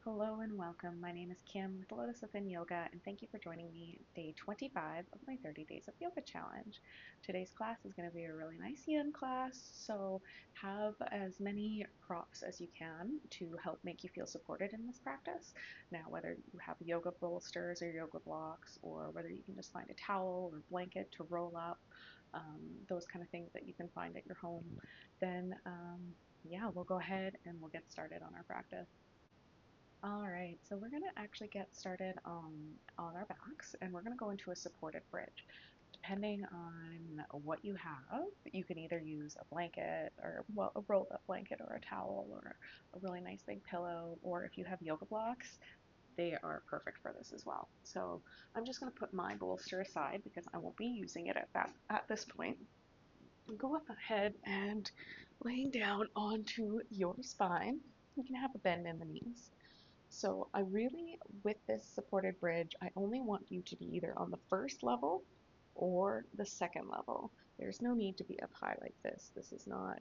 Hello and welcome. My name is Kim with Lotus Within Yoga, and thank you for joining me day 25 of my 30 Days of Yoga Challenge. Today's class is going to be a really nice yin class, so have as many props as you can to help make you feel supported in this practice. Now, whether you have yoga bolsters or yoga blocks, or whether you can just find a towel or blanket to roll up, those kind of things that you can find at your home, then yeah, we'll go ahead and we'll get started on our practice. All right, so we're going to actually get started on our backs, and we're going to go into a supported bridge. Depending on what you have, you can either use a blanket or, well, a rolled up blanket or a towel or a really nice big pillow, or if you have yoga blocks, they are perfect for this as well. So I'm just going to put my bolster aside because I won't be using it at this point. Go up ahead and laying down onto your spine. You can have a bend in the knees. So I really, with this supported bridge, I only want you to be either on the first level or the second level. There's no need to be up high like this. This is not,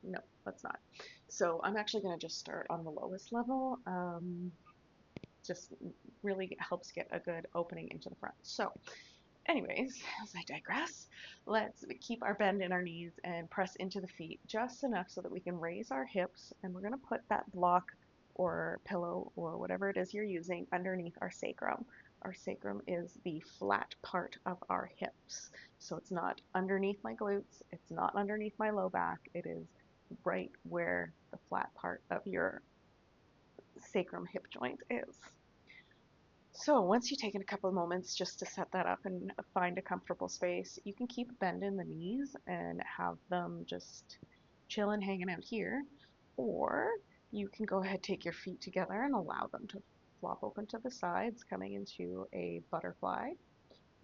no, let's not. So I'm actually going to just start on the lowest level. Just really helps get a good opening into the front. So anyways, as I digress, let's keep our bend in our knees and press into the feet just enough so that we can raise our hips, and we're going to put that block or pillow or whatever it is you're using underneath our sacrum. Our sacrum is the flat part of our hips. So it's not underneath my glutes, it's not underneath my low back, it is right where the flat part of your sacrum hip joint is. So once you've taken a couple of moments just to set that up and find a comfortable space, you can keep bending the knees and have them just chilling, hanging out here, or you can go ahead, take your feet together and allow them to flop open to the sides, coming into a butterfly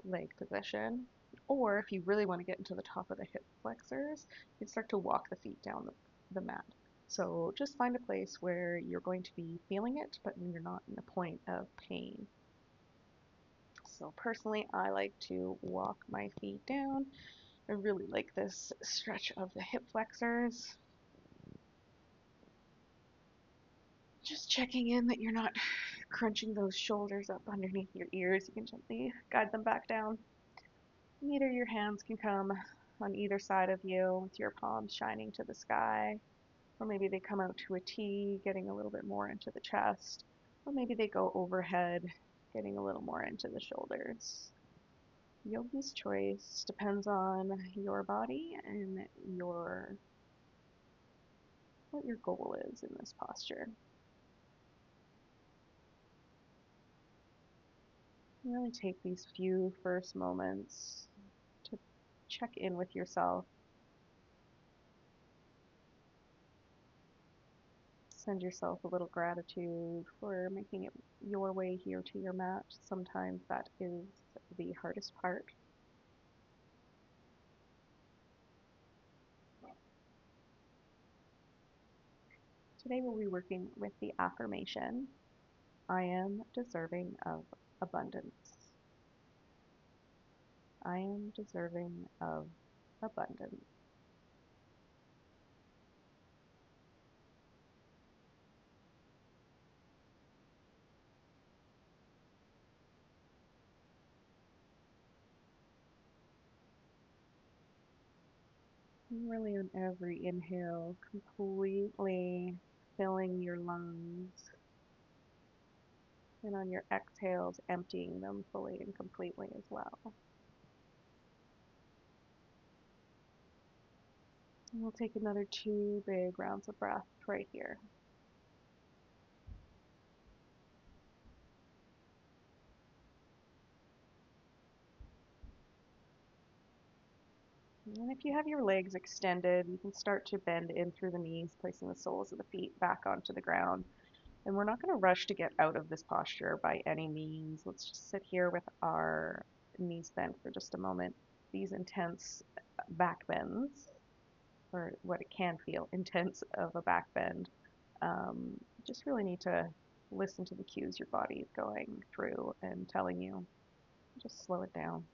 leg position. Or if you really want to get into the top of the hip flexors, you can start to walk the feet down the mat. So just find a place where you're going to be feeling it, but you're not in a point of pain. So personally, I like to walk my feet down. I really like this stretch of the hip flexors. Just checking in that you're not crunching those shoulders up underneath your ears. You can gently guide them back down. Either your hands can come on either side of you with your palms shining to the sky, or maybe they come out to a T, getting a little bit more into the chest, or maybe they go overhead, getting a little more into the shoulders. Yogi's choice depends on your body and what your goal is in this posture. Really take these few first moments to check in with yourself. Send yourself a little gratitude for making it your way here to your mat. Sometimes that is the hardest part. Today we'll be working with the affirmation, I am deserving of abundance. I am deserving of abundance. And really on every inhale, completely filling your lungs. And on your exhales, emptying them fully and completely as well. And we'll take another 2 big rounds of breath right here. And if you have your legs extended, you can start to bend in through the knees, placing the soles of the feet back onto the ground. And we're not going to rush to get out of this posture by any means. Let's just sit here with our knees bent for just a moment. These intense back bends, or what it can feel intense of a back bend, just really need to listen to the cues your body is going through and telling you. Just slow it down.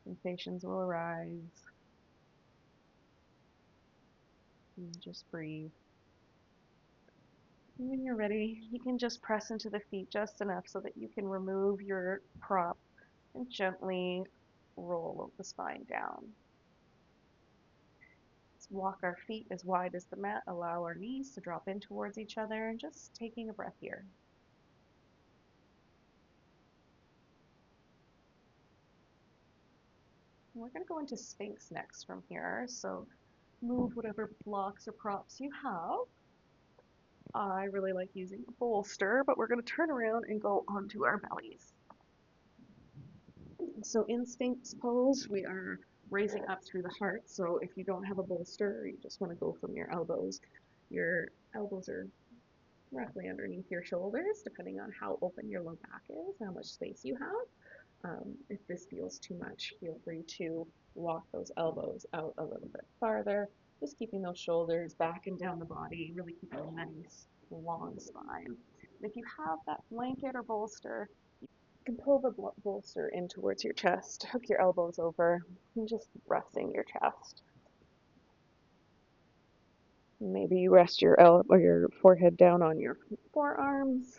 Sensations will arise. And just breathe. When you're ready, you can just press into the feet just enough so that you can remove your prop and gently roll the spine down. Let's walk our feet as wide as the mat, allow our knees to drop in towards each other, and just taking a breath here. And we're going to go into Sphinx next from here, so move whatever blocks or props you have. I really like using a bolster, but we're going to turn around and go onto our bellies. So in Sphinx pose, we are raising up through the heart. So if you don't have a bolster, or you just want to go from your elbows are roughly underneath your shoulders, depending on how open your low back is, how much space you have. If this feels too much, feel free to walk those elbows out a little bit farther, just keeping those shoulders back and down the body, really keeping a nice long spine. And if you have that blanket or bolster, you can pull the bolster in towards your chest, hook your elbows over, and just resting your chest. Maybe you rest your forehead down on your forearms,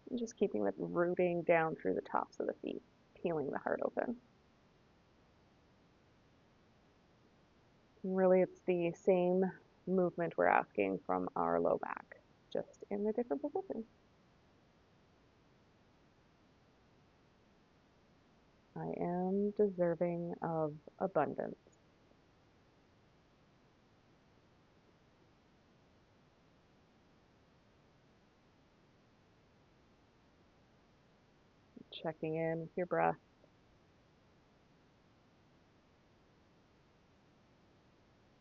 and just keeping it rooting down through the tops of the feet, peeling the heart open. And really, it's the same movement we're asking from our low back, just in a different position. I am deserving of abundance. Checking in with your breath.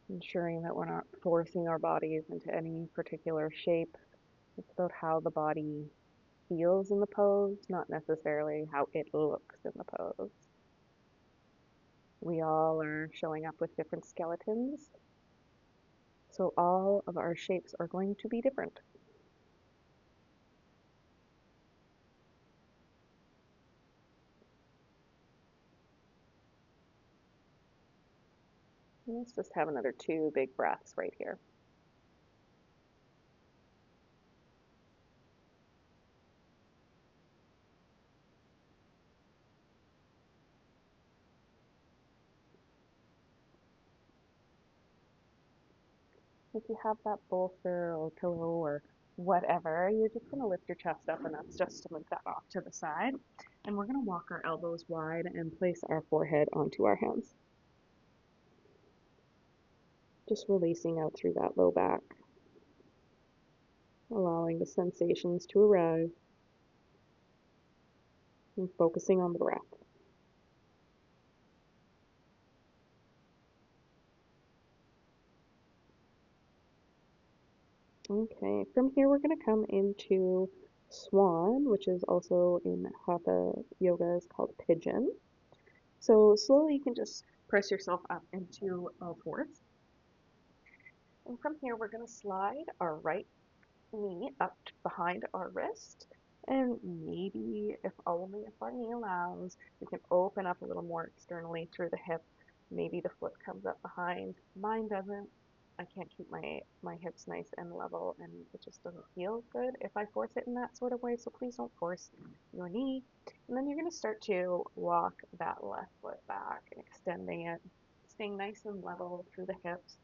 Ensuring that we're not forcing our bodies into any particular shape. It's about how the body feels in the pose, not necessarily how it looks in the pose. We all are showing up with different skeletons, so all of our shapes are going to be different. Let's just have another 2 big breaths right here. If you have that bolster or pillow or whatever, you're just going to lift your chest up enough just to move that off to the side. And we're going to walk our elbows wide and place our forehead onto our hands. Just releasing out through that low back, allowing the sensations to arrive and focusing on the breath. Okay, from here we're going to come into Swan, which is also in Hatha Yoga is called Pigeon. So slowly you can just press yourself up into all fours. And from here we're going to slide our right knee up behind our wrist. And maybe, if only if our knee allows, we can open up a little more externally through the hip. Maybe the foot comes up behind. Mine doesn't. I can't keep my hips nice and level, and it just doesn't feel good if I force it in that sort of way. So please don't force your knee. And then you're going to start to walk that left foot back, extending it, staying nice and level through the hips.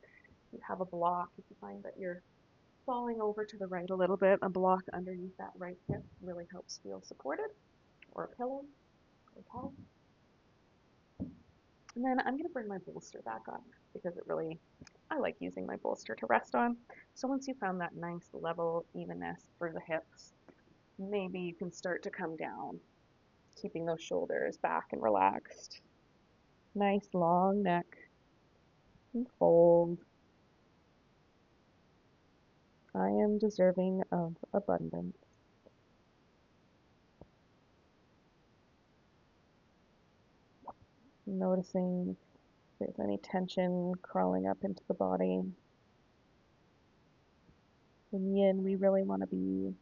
You have a block if you find that you're falling over to the right a little bit. A block underneath that right hip really helps feel supported, or a pillow, or a towel. And then I'm going to bring my bolster back up because I like using my bolster to rest on. So once you found that nice level evenness through the hips, maybe you can start to come down, keeping those shoulders back and relaxed. Nice long neck, and fold. I am deserving of abundance. Noticing if there's any tension crawling up into the body. In yin, we really want to be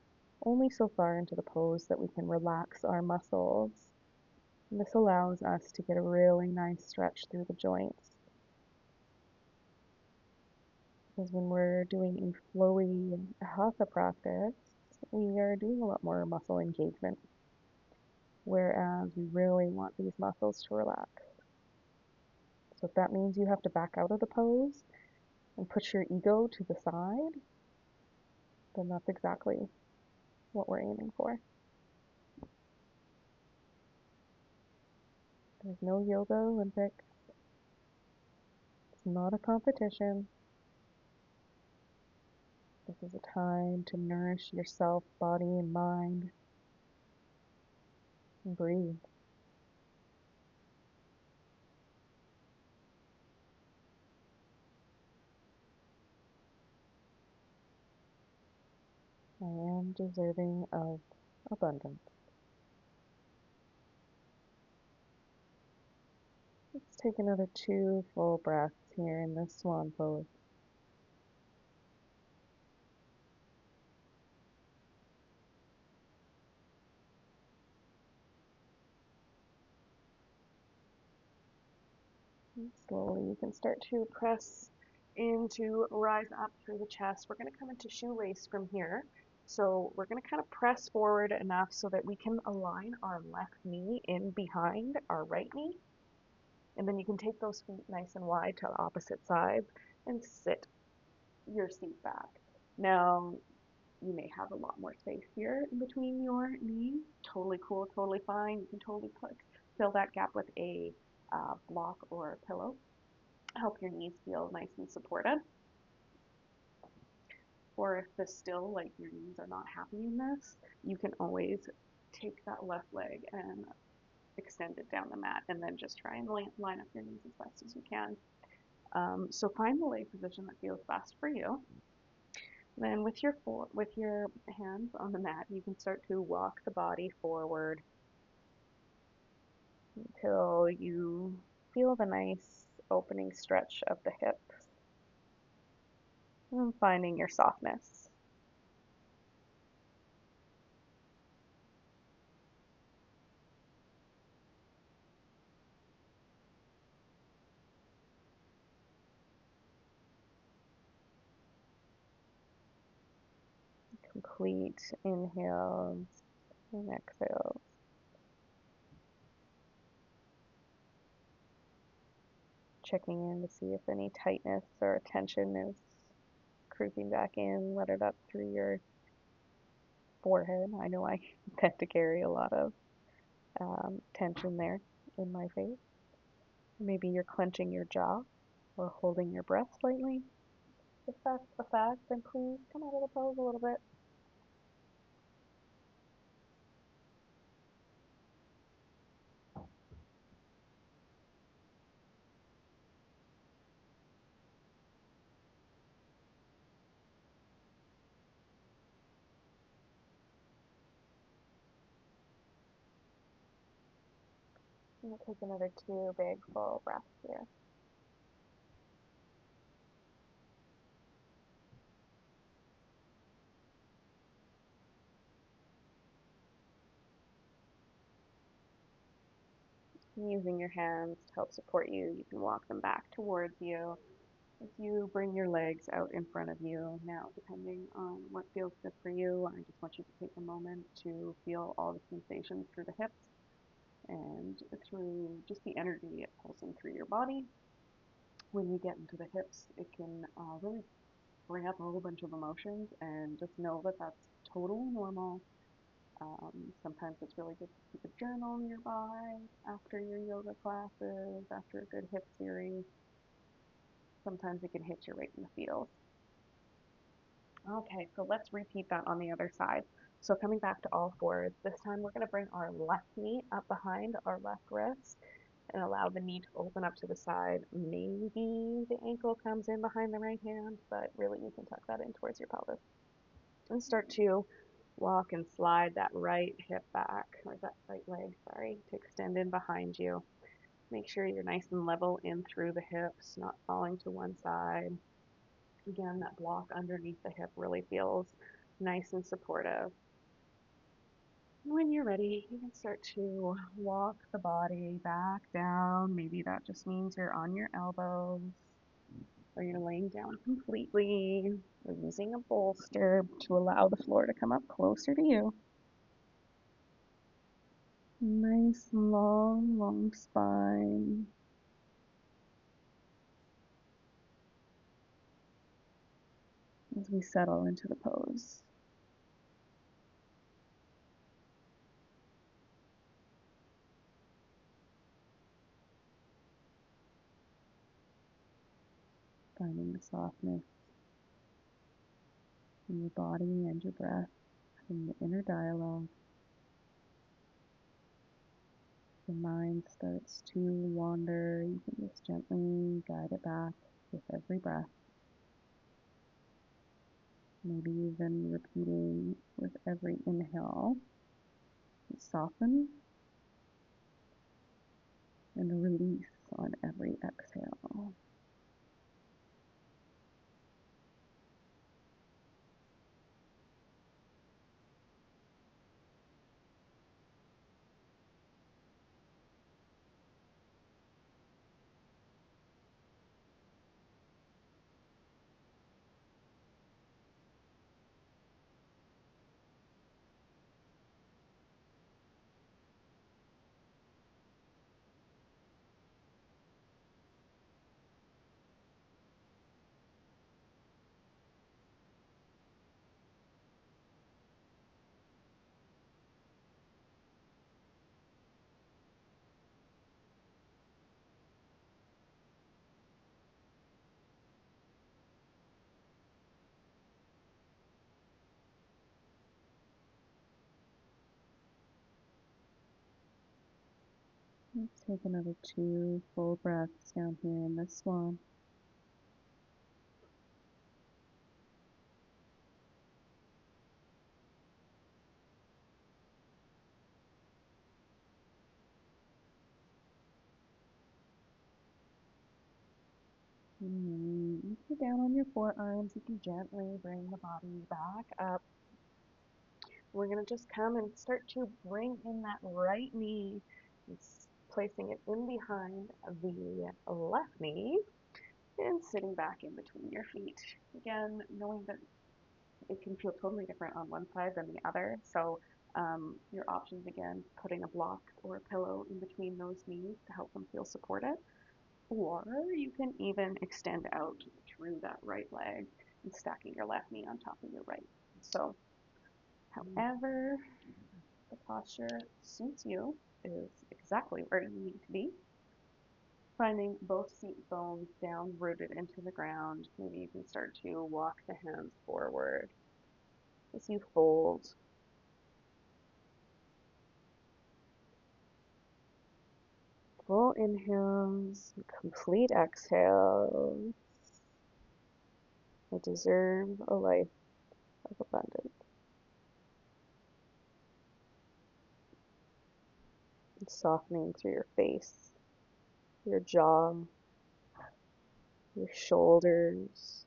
only so far into the pose that we can relax our muscles. And this allows us to get a really nice stretch through the joints. Because when we're doing a flowy hatha practice, we are doing a lot more muscle engagement, whereas we really want these muscles to relax. So if that means you have to back out of the pose and push your ego to the side, then that's exactly what we're aiming for. There's no yoga Olympics. It's not a competition. This is a time to nourish yourself, body, and mind, and breathe. I am deserving of abundance. Let's take another 2 full breaths here in this swan pose. And slowly you can start to press into rise up through the chest. We're going to come into shoelace from here. So we're going to kind of press forward enough so that we can align our left knee in behind our right knee. And then you can take those feet nice and wide to the opposite sides and sit your seat back. Now, you may have a lot more space here in between your knees. Totally cool, totally fine. You can totally fill that gap with a block or a pillow. Help your knees feel nice and supported. Or if this still, like your knees are not happy in this, you can always take that left leg and extend it down the mat and then just try and line up your knees as best as you can. So find the leg position that feels best for you. Then with your hands on the mat, you can start to walk the body forward until you feel the nice opening stretch of the hips and finding your softness. Complete inhales and exhales. Checking in to see if any tightness or tension is creeping back in. Let it up through your forehead. I know I tend to carry a lot of tension there in my face. Maybe you're clenching your jaw or holding your breath slightly. If that's a fact, then please come out of the pose a little bit. I'm going to take another 2 big full breaths here. Using your hands to help support you, you can walk them back towards you. If you bring your legs out in front of you, now depending on what feels good for you, I just want you to take a moment to feel all the sensations through the hips and through just the energy pulsing through your body. When you get into the hips, it can really bring up a whole bunch of emotions, and just know that that's totally normal. Sometimes it's really good to keep a journal nearby after your yoga classes, after a good hip series. Sometimes it can hit you right in the feels. Okay, so let's repeat that on the other side. So coming back to all fours, this time we're going to bring our left knee up behind our left wrist and allow the knee to open up to the side. Maybe the ankle comes in behind the right hand, but really you can tuck that in towards your pelvis. And start to walk and slide that right hip back, or that right leg, sorry, to extend in behind you. Make sure you're nice and level in through the hips, not falling to one side. Again, that block underneath the hip really feels nice and supportive. When you're ready, you can start to walk the body back down. Maybe that just means you're on your elbows. or you're laying down completely, or using a bolster to allow the floor to come up closer to you. Nice, long, long spine. As we settle into the pose. Finding the softness in your body and your breath, in the inner dialogue. Your mind starts to wander, you can just gently guide it back with every breath. Maybe even repeating with every inhale, soften and release on every exhale. Let's take another 2 full breaths down here in the swan. And if you're down on your forearms, you can gently bring the body back up. We're going to just come and start to bring in that right knee, placing it in behind the left knee, and sitting back in between your feet. Again, knowing that it can feel totally different on one side than the other. So your options, again, putting a block or a pillow in between those knees to help them feel supported. Or you can even extend out through that right leg and stacking your left knee on top of your right. So however the posture suits you is exactly where you need to be. Finding both seat bones down, rooted into the ground. Maybe you can start to walk the hands forward as you fold. Full inhales, complete exhales. I deserve a life of abundance. And softening through your face, your jaw, your shoulders.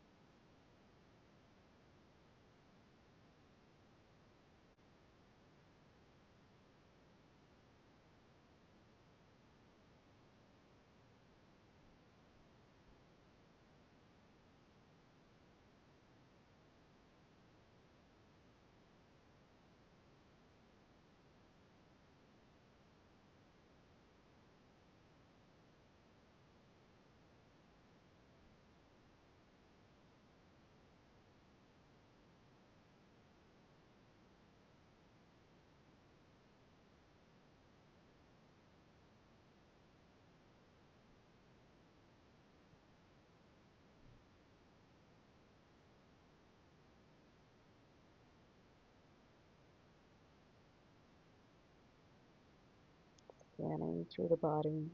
Scanning through the body.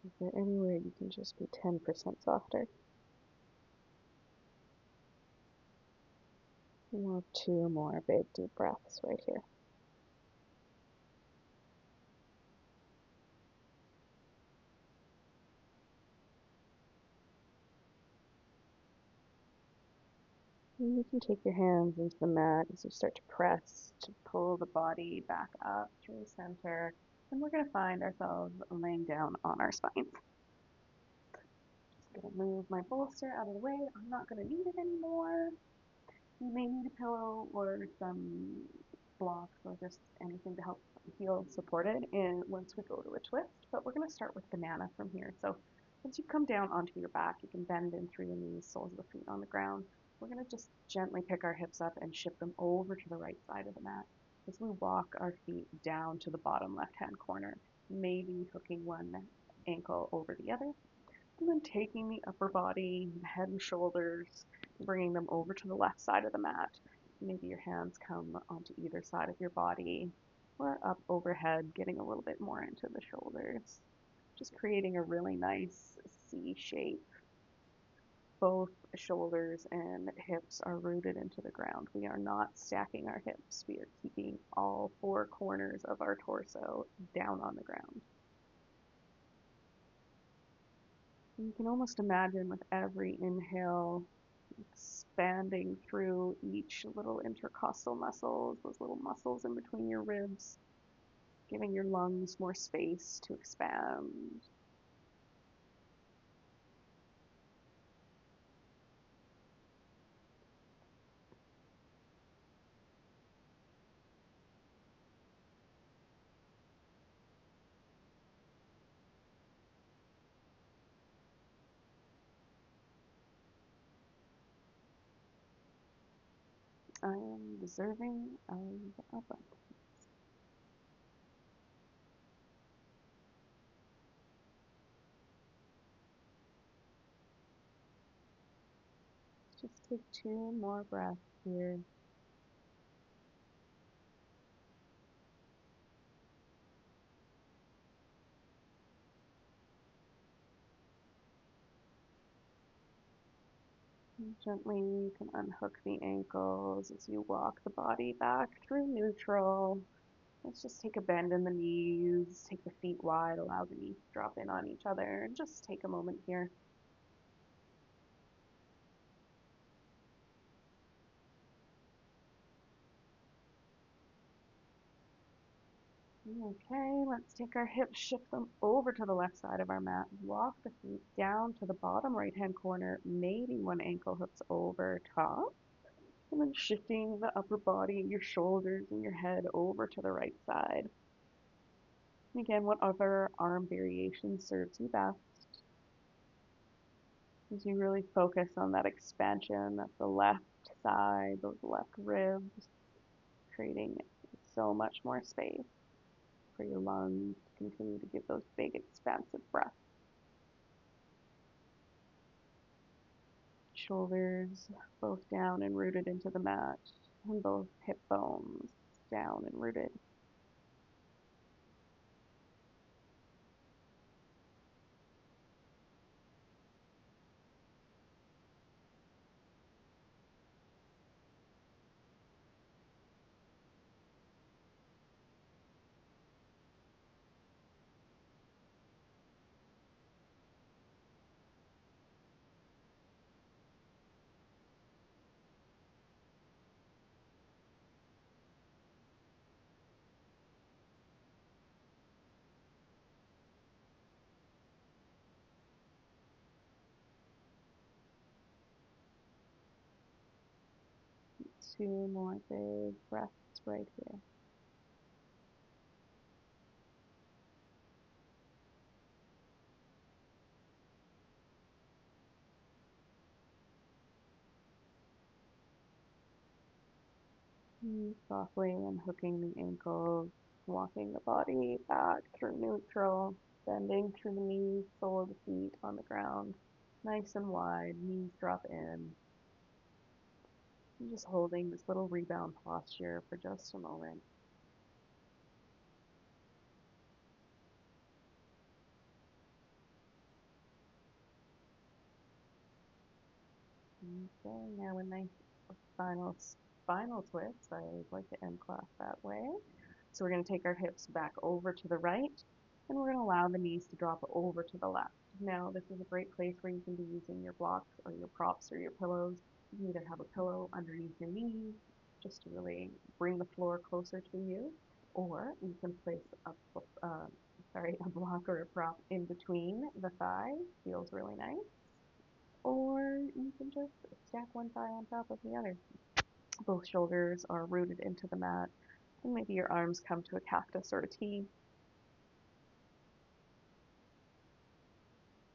Is there anywhere you can just be 10% softer? We'll have 2 more big deep breaths right here. And you can take your hands into the mat as you start to press to pull the body back up through center. And we're going to find ourselves laying down on our spine. Just going to move my bolster out of the way. I'm not going to need it anymore. You may need a pillow or some blocks or just anything to help feel supported once we go to a twist, but we're going to start with banana from here. So once you come down onto your back, you can bend in through your knees, soles of the feet on the ground. We're going to just gently pick our hips up and shift them over to the right side of the mat as we walk our feet down to the bottom left-hand corner, maybe hooking one ankle over the other, and then taking the upper body, head and shoulders, bringing them over to the left side of the mat. Maybe your hands come onto either side of your body or up overhead, getting a little bit more into the shoulders. Just creating a really nice C shape. Both shoulders and hips are rooted into the ground. We are not stacking our hips. We are keeping all four corners of our torso down on the ground. And you can almost imagine with every inhale, expanding through each little intercostal muscles, those little muscles in between your ribs, giving your lungs more space to expand. I am deserving of abundance. Just take 2 more breaths here. And gently you can unhook the ankles as you walk the body back through neutral. Let's just take a bend in the knees, take the feet wide, allow the knees to drop in on each other, and just take a moment here. Okay, let's take our hips, shift them over to the left side of our mat. Walk the feet down to the bottom right-hand corner. Maybe one ankle hooks over top. And then shifting the upper body, your shoulders and your head over to the right side. And again, what other arm variation serves you best? As you really focus on that expansion of the left side, those left ribs, creating so much more space for your lungs to continue to give those big expansive breaths. Shoulders both down and rooted into the mat, and both hip bones down and rooted. Two more big breaths right here. And softly unhooking the ankles, walking the body back through neutral, bending through the knees, sole of the feet on the ground, nice and wide, knees drop in. And just holding this little rebound posture for just a moment. Okay, now in my final spinal twist, I like to end class that way. So we're going to take our hips back over to the right, and we're going to allow the knees to drop over to the left. Now, this is a great place where you can be using your blocks or your props or your pillows. You can either have a pillow underneath your knees just to really bring the floor closer to you, or you can place a block or a prop in between the thighs. Feels really nice. Or you can just stack one thigh on top of the other. Both shoulders are rooted into the mat, and maybe your arms come to a cactus or a T.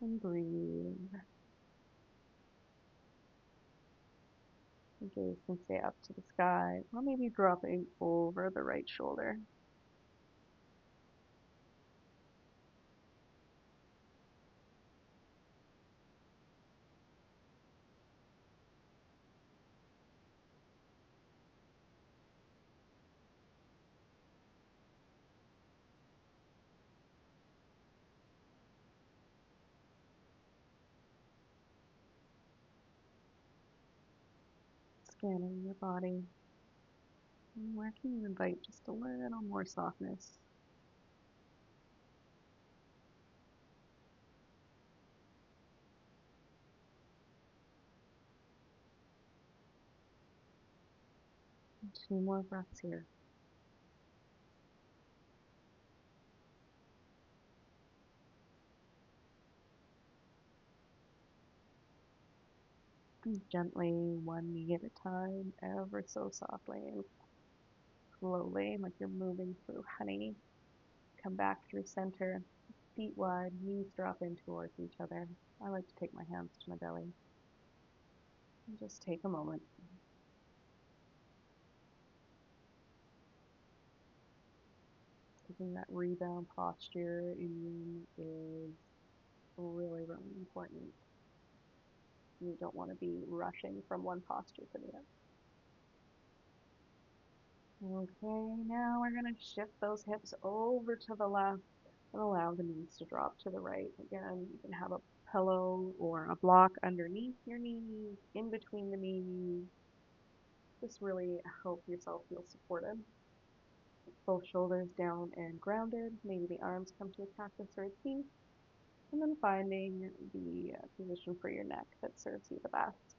And breathe. Your gaze can stay up to the sky, or maybe dropping over the right shoulder. Scanning your body. And where can you invite just a little more softness? And 2 more breaths here. And gently, one knee at a time, ever so softly and slowly, like you're moving through honey. Come back through center, feet wide, knees drop in towards each other. I like to take my hands to my belly. And just take a moment. Taking that rebound posture in is really, really important. You don't want to be rushing from one posture to the other. Okay, now we're going to shift those hips over to the left and allow the knees to drop to the right. Again, you can have a pillow or a block underneath your knees, in between the knees. Just really help yourself feel supported. Both shoulders down and grounded. Maybe the arms come to a cactus or a T. And then finding the position for your neck that serves you the best.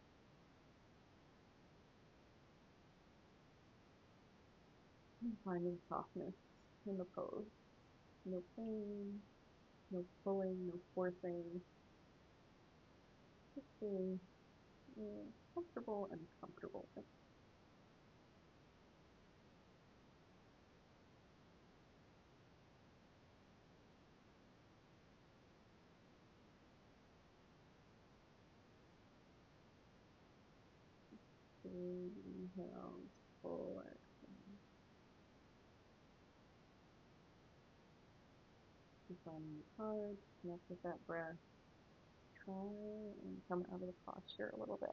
And finding softness in the pose. No pain, no pulling, no forcing. Just really comfortable and comfortable. Inhales, full exhale. Keep finding it hard. Connect with that breath. Try and come out of the posture a little bit.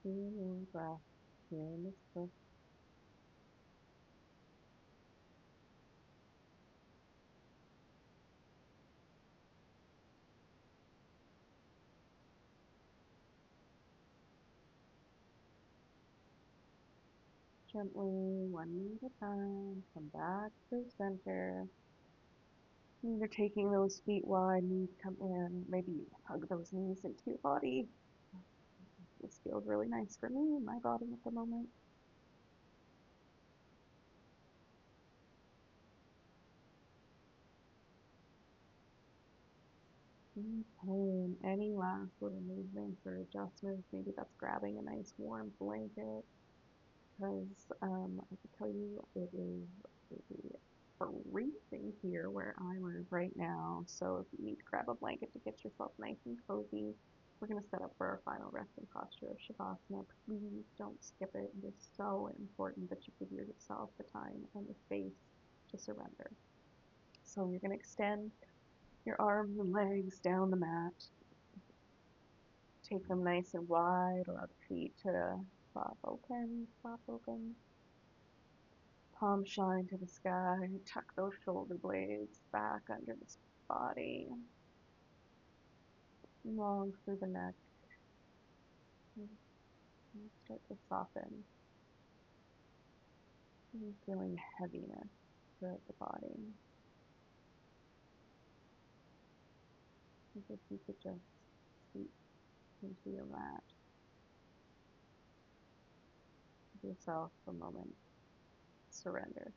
Two more breaths here in this twist. Gently, one knee at a time, come back through center. You're taking those feet wide, knees come in. Maybe you hug those knees into your body. This feels really nice for me and my body at the moment. Okay, and any last little movements or adjustments, maybe that's grabbing a nice warm blanket, because I can tell you it is freezing here where I live right now. So if you need to grab a blanket to get yourself nice and cozy, We're going to set up for our final resting posture of Shavasana. Please don't skip it. It is so important that you give yourself the time and the space to surrender. So you're going to extend your arms and legs down the mat. Take them nice and wide. Allow the feet to flop open. Palms shine to the sky. Tuck those shoulder blades back under the body. Long through the neck. And start to soften. And feeling heaviness throughout the body. As if you could just sleep into your mat. Give yourself a moment. Surrender.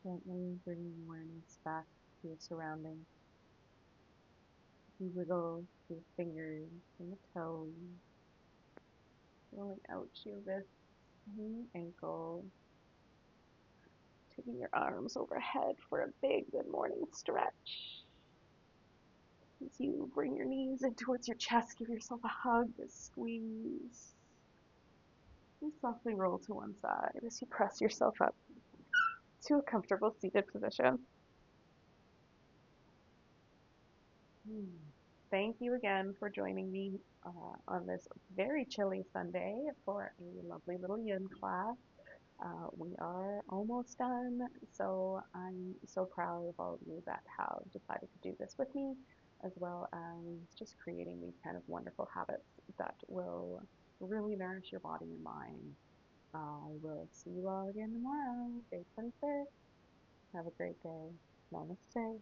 Gently bringing awareness back to your surroundings. You wiggle your fingers and the toes, rolling out your wrists and your ankle, taking your arms overhead for a big good morning stretch. As you bring your knees in towards your chest, give yourself a hug, a squeeze, and softly roll to one side as you press yourself up to a comfortable seated position. Thank you again for joining me on this very chilly Sunday for a lovely little yin class. We are almost done, so I'm so proud of all of you that have decided to do this with me, as well as just creating these kind of wonderful habits that will really nourish your body and mind. I will see you all again tomorrow, day 26. Have a great day. Namaste.